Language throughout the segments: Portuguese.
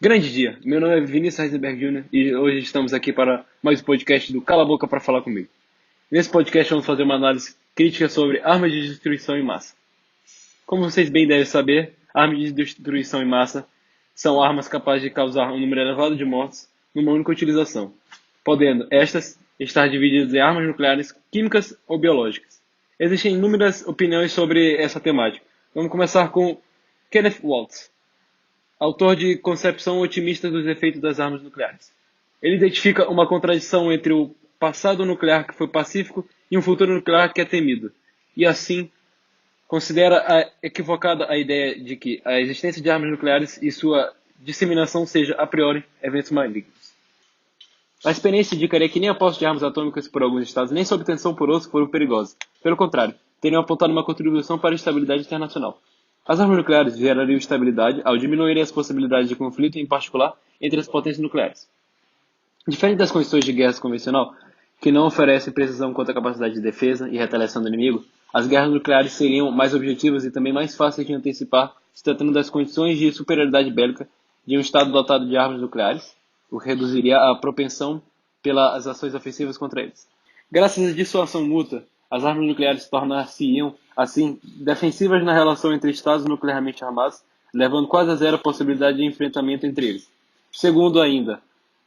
Grande dia! Meu nome é Vinícius Heisenberg Jr. e hoje estamos aqui para mais um podcast do Cala a Boca para Falar Comigo. Nesse podcast vamos fazer uma análise crítica sobre armas de destruição em massa. Como vocês bem devem saber, armas de destruição em massa são armas capazes de causar um número elevado de mortes numa única utilização, podendo estas estar divididas em armas nucleares, químicas ou biológicas. Existem inúmeras opiniões sobre essa temática. Vamos começar com Kenneth Waltz, autor de Concepção Otimista dos Efeitos das Armas Nucleares. Ele identifica uma contradição entre o passado nuclear que foi pacífico e um futuro nuclear que é temido, e assim considera equivocada a ideia de que a existência de armas nucleares e sua disseminação seja, a priori, eventos malignos. A experiência indicaria que nem a posse de armas atômicas por alguns estados, nem sua obtenção por outros foram perigosas. Pelo contrário, teriam apontado uma contribuição para a estabilidade internacional. As armas nucleares gerariam estabilidade ao diminuírem as possibilidades de conflito, em particular, entre as potências nucleares. Diferente das condições de guerra convencional, que não oferecem precisão quanto à capacidade de defesa e retaliação do inimigo, as guerras nucleares seriam mais objetivas e também mais fáceis de antecipar, se tratando das condições de superioridade bélica de um Estado dotado de armas nucleares, o que reduziria a propensão pelas ações ofensivas contra eles. Graças à dissuasão mútua, as armas nucleares tornar-se-iam, assim, defensivas na relação entre Estados nuclearmente armados, levando quase a zero a possibilidade de enfrentamento entre eles. Segundo ainda,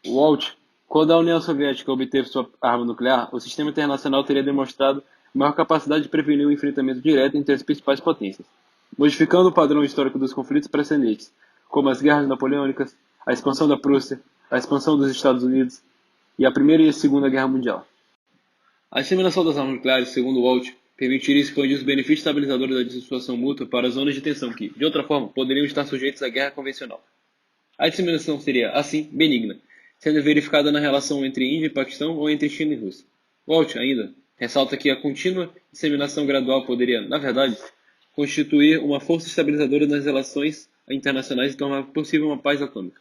Walt, quando a União Soviética obteve sua arma nuclear, o sistema internacional teria demonstrado maior capacidade de prevenir o enfrentamento direto entre as principais potências, modificando o padrão histórico dos conflitos precedentes, como as guerras napoleônicas, a expansão da Prússia, a expansão dos Estados Unidos e a Primeira e a Segunda Guerra Mundial. A disseminação das armas nucleares, segundo Walt, permitiria expandir os benefícios estabilizadores da dissuasão mútua para zonas de tensão que, de outra forma, poderiam estar sujeitos à guerra convencional. A disseminação seria, assim, benigna, sendo verificada na relação entre Índia e Paquistão ou entre China e Rússia. Walt, ainda, ressalta que a contínua disseminação gradual poderia, na verdade, constituir uma força estabilizadora nas relações internacionais e tornar possível uma paz atômica.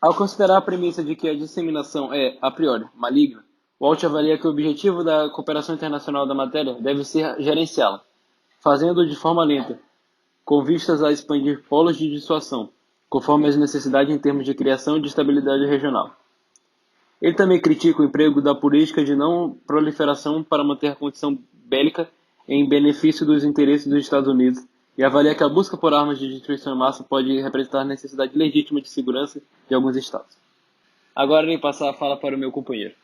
Ao considerar a premissa de que a disseminação é, a priori, maligna, Walt avalia que o objetivo da cooperação internacional da matéria deve ser gerenciá-la, fazendo-o de forma lenta, com vistas a expandir polos de dissuasão, conforme as necessidades em termos de criação e de estabilidade regional. Ele também critica o emprego da política de não proliferação para manter a condição bélica em benefício dos interesses dos Estados Unidos e avalia que a busca por armas de destruição em massa pode representar necessidade legítima de segurança de alguns estados. Agora irei passar a fala para o meu companheiro.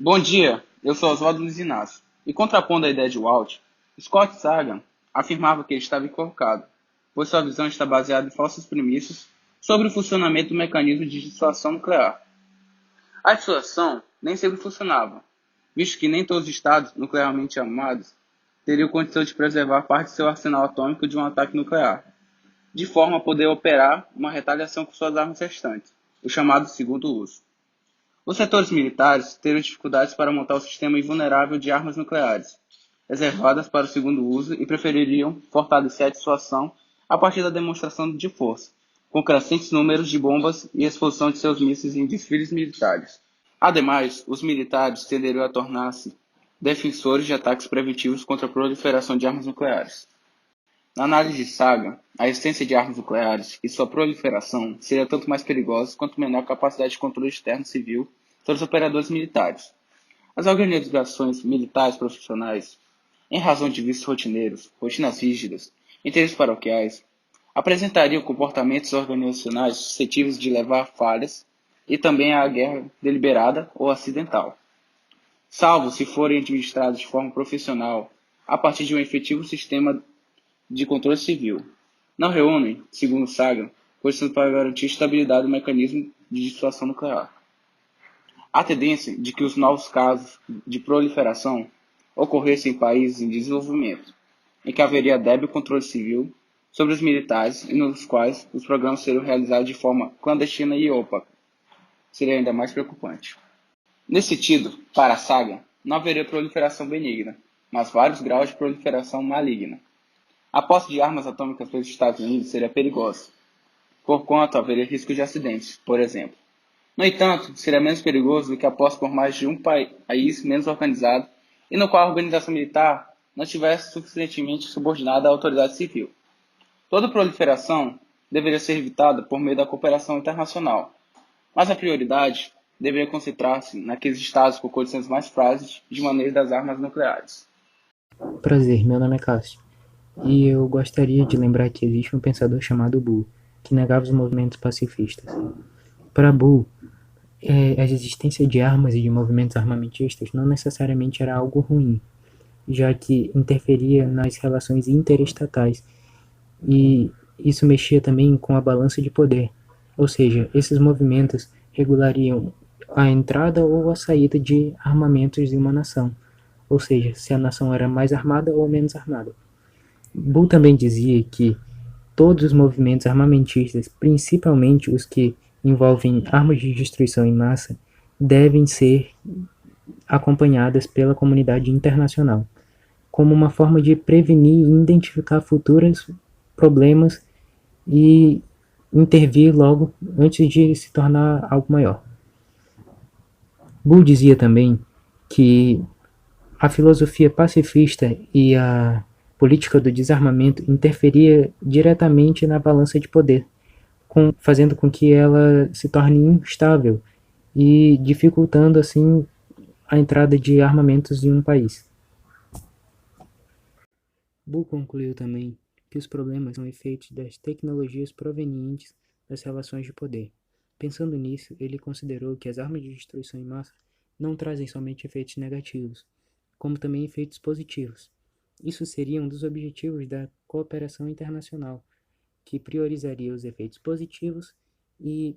Bom dia, eu sou Oswaldo Luiz Inácio. E contrapondo a ideia de Walt, Scott Sagan afirmava que ele estava equivocado, pois sua visão está baseada em falsas premissas sobre o funcionamento do mecanismo de dissuasão nuclear. A dissuasão nem sempre funcionava, visto que nem todos os estados nuclearmente armados teriam condição de preservar parte de seu arsenal atômico de um ataque nuclear, de forma a poder operar uma retaliação com suas armas restantes, o chamado segundo uso. Os setores militares teriam dificuldades para montar o sistema invulnerável de armas nucleares, reservadas para o segundo uso, e prefeririam fortalecer a dissuasão a partir da demonstração de força, com crescentes números de bombas e exposição de seus mísseis em desfiles militares. Ademais, os militares tenderiam a tornar-se defensores de ataques preventivos contra a proliferação de armas nucleares. Na análise de Sagan, a existência de armas nucleares e sua proliferação seria tanto mais perigosa quanto menor a capacidade de controle externo civil sobre os operadores militares. As organizações militares profissionais, em razão de vícios rotineiros, rotinas rígidas, interesses paroquiais, apresentariam comportamentos organizacionais suscetíveis de levar a falhas e também à guerra deliberada ou acidental, salvo se forem administrados de forma profissional a partir de um efetivo sistema de controle civil. Não reúnem, segundo Sagan, condições para garantir estabilidade do mecanismo de dissuasão nuclear. Há tendência de que os novos casos de proliferação ocorressem em países em desenvolvimento, em que haveria débil controle civil sobre os militares e nos quais os programas seriam realizados de forma clandestina e opaca. Seria ainda mais preocupante. Nesse sentido, para Sagan, não haveria proliferação benigna, mas vários graus de proliferação maligna. A posse de armas atômicas pelos Estados Unidos seria perigosa, porquanto haveria risco de acidentes, por exemplo. No entanto, seria menos perigoso do que a posse por mais de um país menos organizado e no qual a organização militar não estivesse suficientemente subordinada à autoridade civil. Toda proliferação deveria ser evitada por meio da cooperação internacional, mas a prioridade deveria concentrar-se naqueles estados com condições mais frágeis de manejo das armas nucleares. Prazer, meu nome é Cássio, e eu gostaria de lembrar que existe um pensador chamado Bull, que negava os movimentos pacifistas. Para Bull, a existência de armas e de movimentos armamentistas não necessariamente era algo ruim, já que interferia nas relações interestatais, e isso mexia também com a balança de poder, ou seja, esses movimentos regulariam a entrada ou a saída de armamentos em uma nação, ou seja, se a nação era mais armada ou menos armada. Bull também dizia que todos os movimentos armamentistas, principalmente os que envolvem armas de destruição em massa, devem ser acompanhadas pela comunidade internacional, como uma forma de prevenir e identificar futuros problemas e intervir logo antes de se tornar algo maior. Bull dizia também que a filosofia pacifista e a política do desarmamento interferia diretamente na balança de poder, fazendo com que ela se torne instável e dificultando assim a entrada de armamentos em um país. Bull concluiu também que os problemas são efeitos das tecnologias provenientes das relações de poder. Pensando nisso, ele considerou que as armas de destruição em massa não trazem somente efeitos negativos, como também efeitos positivos. Isso seria um dos objetivos da cooperação internacional, que priorizaria os efeitos positivos e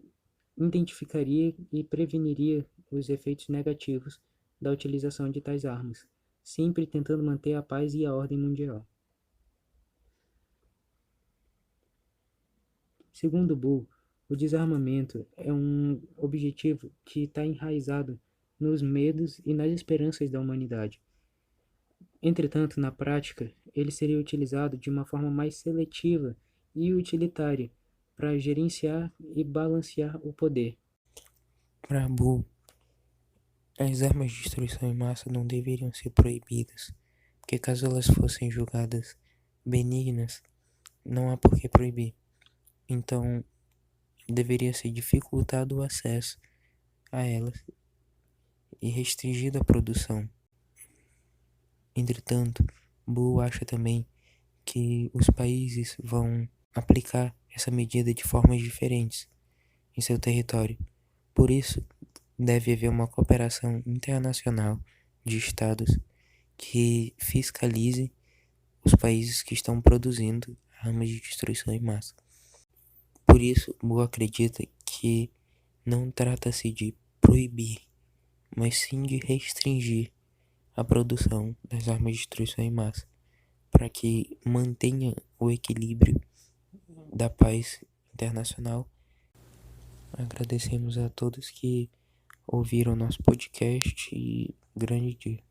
identificaria e preveniria os efeitos negativos da utilização de tais armas, sempre tentando manter a paz e a ordem mundial. Segundo Bull, o desarmamento é um objetivo que está enraizado nos medos e nas esperanças da humanidade. Entretanto, na prática, ele seria utilizado de uma forma mais seletiva e utilitária para gerenciar e balancear o poder. Para Bull, as armas de destruição em massa não deveriam ser proibidas, porque caso elas fossem julgadas benignas, não há por que proibir. Então, deveria ser dificultado o acesso a elas e restringido a produção. Entretanto, Bull acha também que os países vão aplicar essa medida de formas diferentes em seu território. Por isso, deve haver uma cooperação internacional de estados que fiscalize os países que estão produzindo armas de destruição em massa. Por isso, Bull acredita que não trata-se de proibir, mas sim de restringir a produção das armas de destruição em massa, para que mantenha o equilíbrio da paz internacional. Agradecemos a todos que ouviram nosso podcast e grande dia.